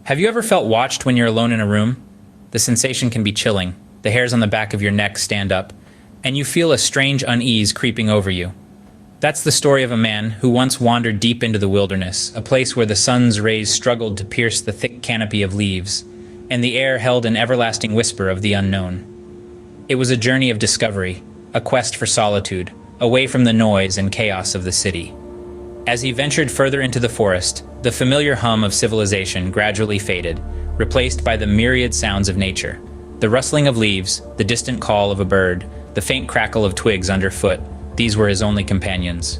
Have you ever felt watched when you're alone in a room? The sensation can be chilling. The hairs on the back of your neck stand up, and you feel a strange unease creeping over you. That's the story of a man who once wandered deep into the wilderness, a place where the sun's rays struggled to pierce the thick canopy of leaves, and the air held an everlasting whisper of the unknown. It was a journey of discovery, a quest for solitude, away from the noise and chaos of the city. As he ventured further into the forest, the familiar hum of civilization gradually faded, replaced by the myriad sounds of nature. The rustling of leaves, the distant call of a bird, the faint crackle of twigs underfoot, these were his only companions.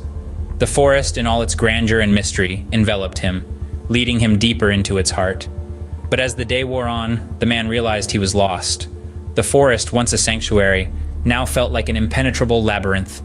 The forest, in all its grandeur and mystery, enveloped him, leading him deeper into its heart. But as the day wore on, the man realized he was lost. The forest, once a sanctuary, now felt like an impenetrable labyrinth.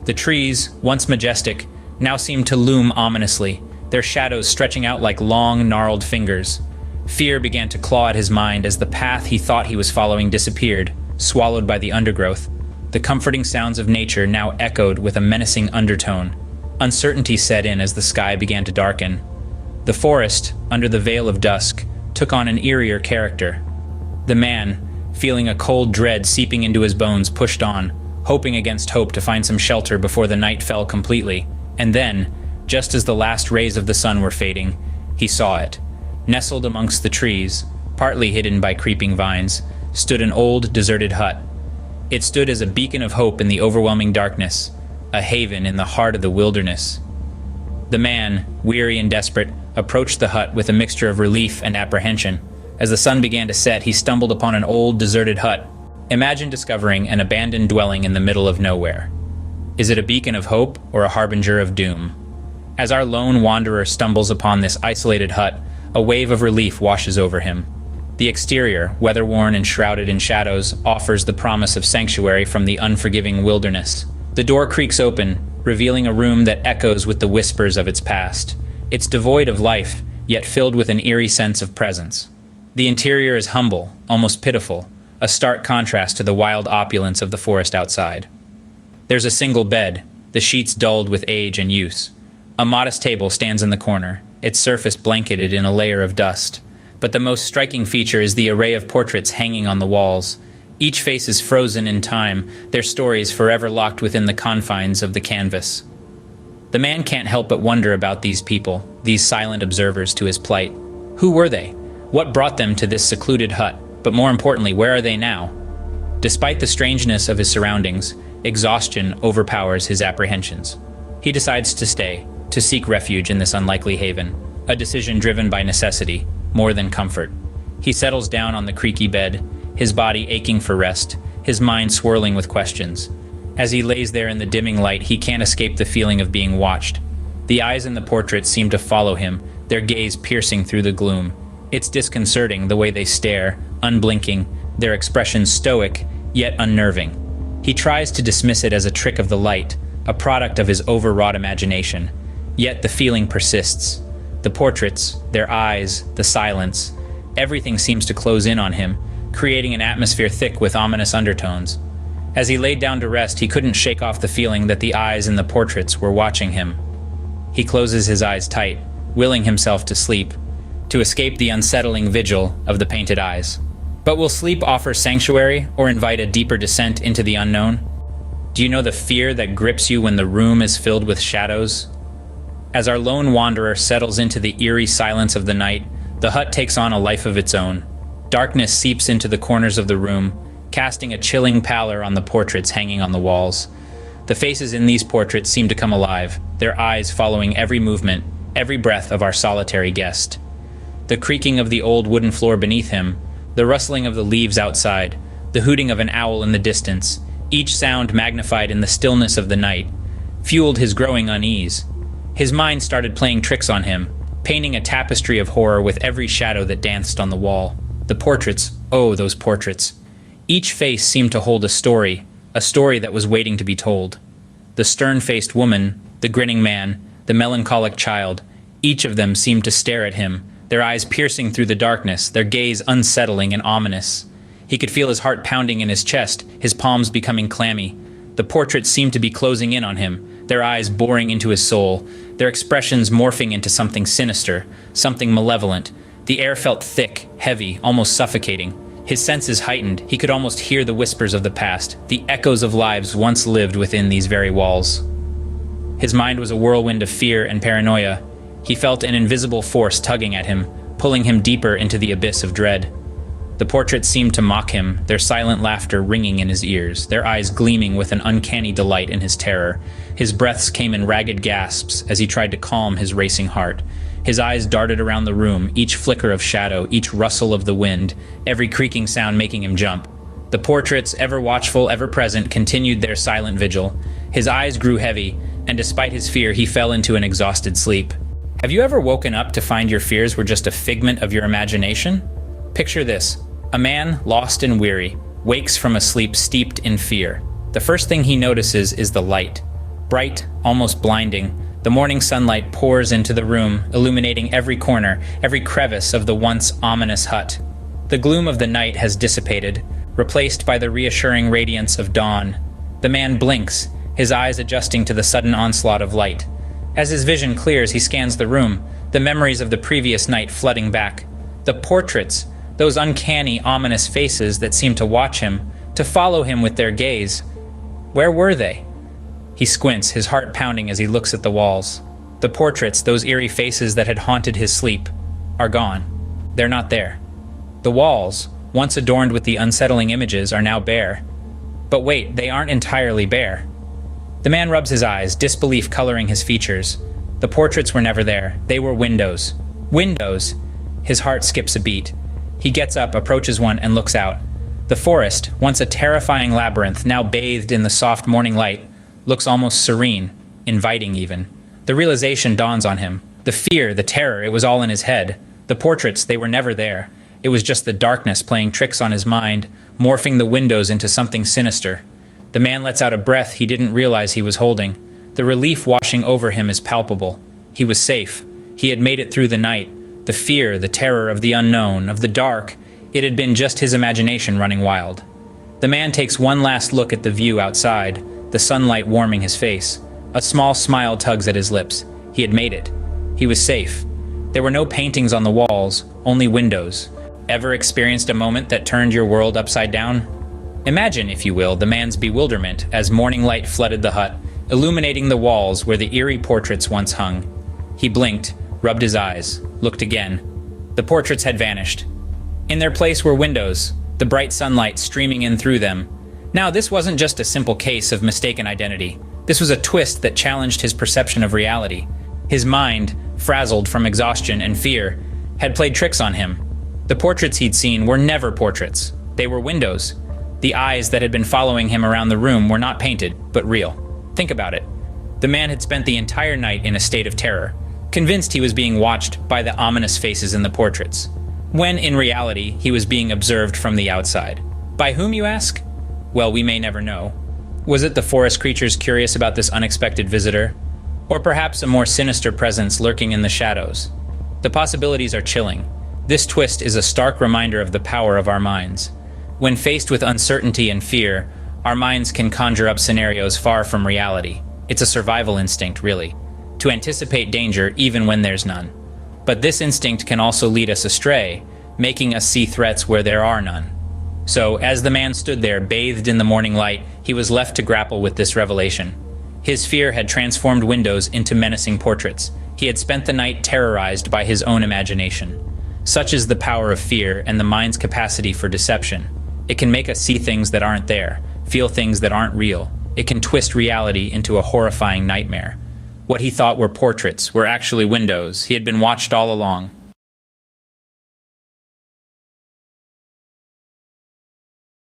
The trees, once majestic, now seemed to loom ominously, their shadows stretching out like long, gnarled fingers. Fear began to claw at his mind as the path he thought he was following disappeared, swallowed by the undergrowth. The comforting sounds of nature now echoed with a menacing undertone. Uncertainty set in as the sky began to darken. The forest, under the veil of dusk, took on an eerier character. The man, feeling a cold dread seeping into his bones, pushed on, hoping against hope to find some shelter before the night fell completely. And then, just as the last rays of the sun were fading, he saw it. Nestled amongst the trees, partly hidden by creeping vines, stood an old, deserted hut. It stood as a beacon of hope in the overwhelming darkness, a haven in the heart of the wilderness. The man, weary and desperate, approached the hut with a mixture of relief and apprehension. As the sun began to set, he stumbled upon an old, deserted hut. Imagine discovering an abandoned dwelling in the middle of nowhere. Is it a beacon of hope or a harbinger of doom? As our lone wanderer stumbles upon this isolated hut, a wave of relief washes over him. The exterior, weather-worn and shrouded in shadows, offers the promise of sanctuary from the unforgiving wilderness. The door creaks open, revealing a room that echoes with the whispers of its past. It's devoid of life, yet filled with an eerie sense of presence. The interior is humble, almost pitiful, a stark contrast to the wild opulence of the forest outside. There's a single bed, the sheets dulled with age and use. A modest table stands in the corner, its surface blanketed in a layer of dust. But the most striking feature is the array of portraits hanging on the walls. Each face is frozen in time, their stories forever locked within the confines of the canvas. The man can't help but wonder about these people, these silent observers to his plight. Who were they? What brought them to this secluded hut? But more importantly, where are they now? Despite the strangeness of his surroundings, exhaustion overpowers his apprehensions. He decides to stay, to seek refuge in this unlikely haven, a decision driven by necessity, more than comfort. He settles down on the creaky bed, his body aching for rest, his mind swirling with questions. As he lays there in the dimming light, he can't escape the feeling of being watched. The eyes in the portraits seem to follow him, their gaze piercing through the gloom. It's disconcerting the way they stare, unblinking, their expressions stoic, yet unnerving. He tries to dismiss it as a trick of the light, a product of his overwrought imagination. Yet the feeling persists. The portraits, their eyes, the silence, everything seems to close in on him, creating an atmosphere thick with ominous undertones. As he laid down to rest, he couldn't shake off the feeling that the eyes in the portraits were watching him. He closes his eyes tight, willing himself to sleep, to escape the unsettling vigil of the painted eyes. But will sleep offer sanctuary or invite a deeper descent into the unknown? Do you know the fear that grips you when the room is filled with shadows? As our lone wanderer settles into the eerie silence of the night, the hut takes on a life of its own. Darkness seeps into the corners of the room, casting a chilling pallor on the portraits hanging on the walls. The faces in these portraits seem to come alive, their eyes following every movement, every breath of our solitary guest. The creaking of the old wooden floor beneath him, the rustling of the leaves outside, the hooting of an owl in the distance, each sound magnified in the stillness of the night, fueled his growing unease. His mind started playing tricks on him, painting a tapestry of horror with every shadow that danced on the wall. The portraits, oh, those portraits. Each face seemed to hold a story that was waiting to be told. The stern-faced woman, the grinning man, the melancholic child, each of them seemed to stare at him, their eyes piercing through the darkness, their gaze unsettling and ominous. He could feel his heart pounding in his chest, his palms becoming clammy. The portraits seemed to be closing in on him, their eyes boring into his soul, their expressions morphing into something sinister, something malevolent. The air felt thick, heavy, almost suffocating. His senses heightened. He could almost hear the whispers of the past, the echoes of lives once lived within these very walls. His mind was a whirlwind of fear and paranoia. He felt an invisible force tugging at him, pulling him deeper into the abyss of dread. The portraits seemed to mock him, their silent laughter ringing in his ears, their eyes gleaming with an uncanny delight in his terror. His breaths came in ragged gasps as he tried to calm his racing heart. His eyes darted around the room, each flicker of shadow, each rustle of the wind, every creaking sound making him jump. The portraits, ever watchful, ever present, continued their silent vigil. His eyes grew heavy, and despite his fear, he fell into an exhausted sleep. Have you ever woken up to find your fears were just a figment of your imagination? Picture this. A man, lost and weary, wakes from a sleep steeped in fear. The first thing he notices is the light. Bright, almost blinding, the morning sunlight pours into the room, illuminating every corner, every crevice of the once ominous hut. The gloom of the night has dissipated, replaced by the reassuring radiance of dawn. The man blinks, his eyes adjusting to the sudden onslaught of light. As his vision clears, he scans the room, the memories of the previous night flooding back. The portraits, those uncanny, ominous faces that seemed to watch him, to follow him with their gaze. Where were they? He squints, his heart pounding as he looks at the walls. The portraits, those eerie faces that had haunted his sleep, are gone. They're not there. The walls, once adorned with the unsettling images, are now bare. But wait, they aren't entirely bare. The man rubs his eyes, disbelief coloring his features. The portraits were never there. They were windows. Windows! His heart skips a beat. He gets up, approaches one, and looks out. The forest, once a terrifying labyrinth, now bathed in the soft morning light, looks almost serene, inviting even. The realization dawns on him. The fear, the terror, it was all in his head. The portraits, they were never there. It was just the darkness playing tricks on his mind, morphing the windows into something sinister. The man lets out a breath he didn't realize he was holding. The relief washing over him is palpable. He was safe. He had made it through the night. The fear, the terror of the unknown, of the dark, it had been just his imagination running wild. The man takes one last look at the view outside, the sunlight warming his face. A small smile tugs at his lips. He had made it. He was safe. There were no paintings on the walls, only windows. Ever experienced a moment that turned your world upside down? Imagine, if you will, the man's bewilderment as morning light flooded the hut, illuminating the walls where the eerie portraits once hung. He blinked, rubbed his eyes, looked again. The portraits had vanished. In their place were windows, the bright sunlight streaming in through them. Now, this wasn't just a simple case of mistaken identity. This was a twist that challenged his perception of reality. His mind, frazzled from exhaustion and fear, had played tricks on him. The portraits he'd seen were never portraits. They were windows. The eyes that had been following him around the room were not painted, but real. Think about it. The man had spent the entire night in a state of terror, convinced he was being watched by the ominous faces in the portraits, when in reality he was being observed from the outside. By whom, you ask? Well, we may never know. Was it the forest creatures curious about this unexpected visitor? Or perhaps a more sinister presence lurking in the shadows? The possibilities are chilling. This twist is a stark reminder of the power of our minds. When faced with uncertainty and fear, our minds can conjure up scenarios far from reality. It's a survival instinct, really, to anticipate danger even when there's none. But this instinct can also lead us astray, making us see threats where there are none. So, as the man stood there, bathed in the morning light, he was left to grapple with this revelation. His fear had transformed windows into menacing portraits. He had spent the night terrorized by his own imagination. Such is the power of fear and the mind's capacity for deception. It can make us see things that aren't there, feel things that aren't real. It can twist reality into a horrifying nightmare. What he thought were portraits were actually windows. He had been watched all along.